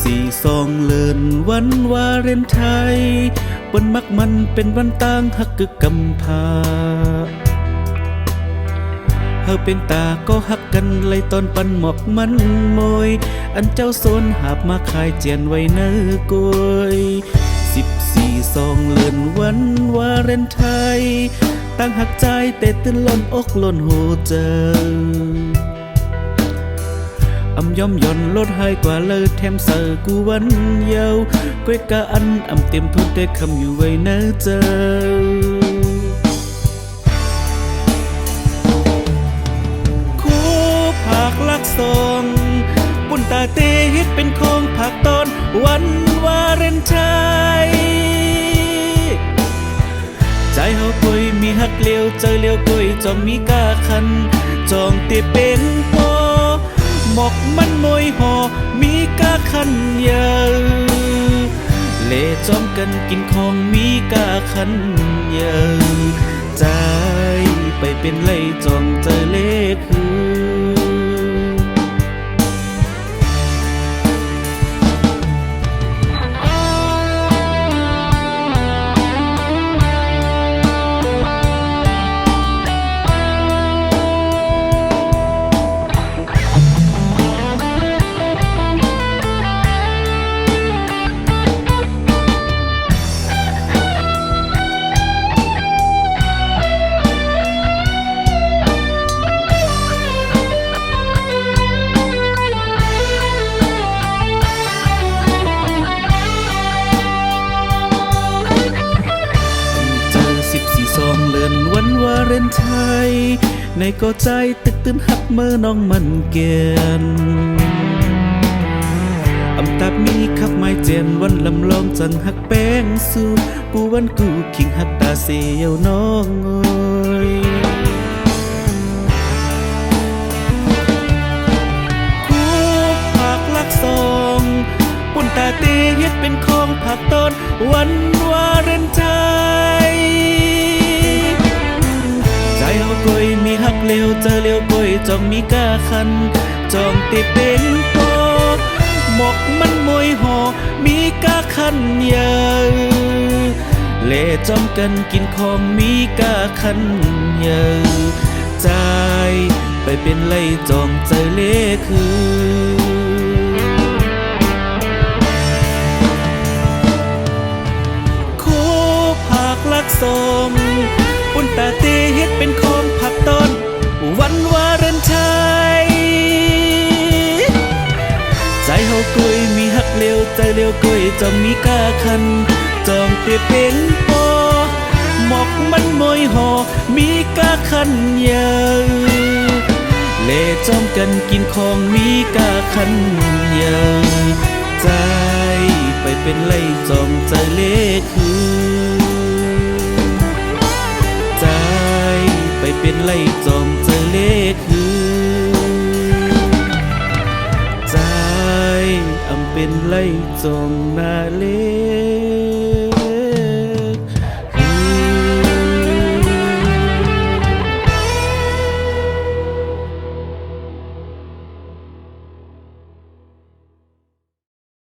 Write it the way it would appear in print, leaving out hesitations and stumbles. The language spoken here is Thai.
14เลินวันวาเลนไทน์วันมักมันเป็นวันต่างฮักกึกกำพาเฮาเป็นตาก็ฮักกันเลยตอนปันหมอกมันมวยอันเจ้าโซนหาบมาขายเจียนไว้เนื้อกวย14เลินวันวาเลนไทน์ตั้งหักใจแต่ตื่นล้นอกล้นหูเจอย่อมย่อนลดให้กว่าเลยแถมเสอกูวันเยาก้อยกะอันเต็มทุกได้คำอยู่ไว้เนื้อเจอคู่ผักลักทรงปุ่นตาเตฮิตเป็นของผักตอนวันวาเลนไทน์ใจเฮากุยมีฮักเลี้ยวเจอเลี้ยวกุยจอมมีกาคันจองเตียเป็นปอหมอกมันมวยหอมีกาคันเยอะเล่จอมกันกินของมีกาคันเยอะใจไปเป็นไล่จองเจอเล่คือเลินวันวาเลนไทน์ในก็ใจตึกตื่นหักเมื่อน้องมันเกียนตามีขับไม้เจียนวันลำลองจังหักแป้งสู้กูวันกูขิงหักตาเสียวน้องคู่ผักลักซองปุ่นตาเตเฮ็ดเป็นของผักต้นวันวาเลนไทน์กุยมีฮักเลี้ยวเจอเลี้ยวกุยจองมีกาคันจองติเป็นปอหมกมันมวยหอมีกาคันเยอะเล่จอมกันกินของมีกาคันเยอะใจไปเป็นไล่จองเจอเล่คือคู่ผักลักสมปุ่นตาเตเฮ็ดเป็นของผักต้นวันวาเลนไทน์ใจเฮากุยมีฮักเลี้ยวใจเลี้ยวกุยจอมมีกาคันจองเตียเป็นปอหมอกมันมวยหอมีกาคันเยอะเล่จอมกันกินของมีกาคันเยอะใจไปเป็นไล่จอมใจเล่คือเป็นไล่จอมเจอเล่คือใจเป็นไล่จอมนาเล่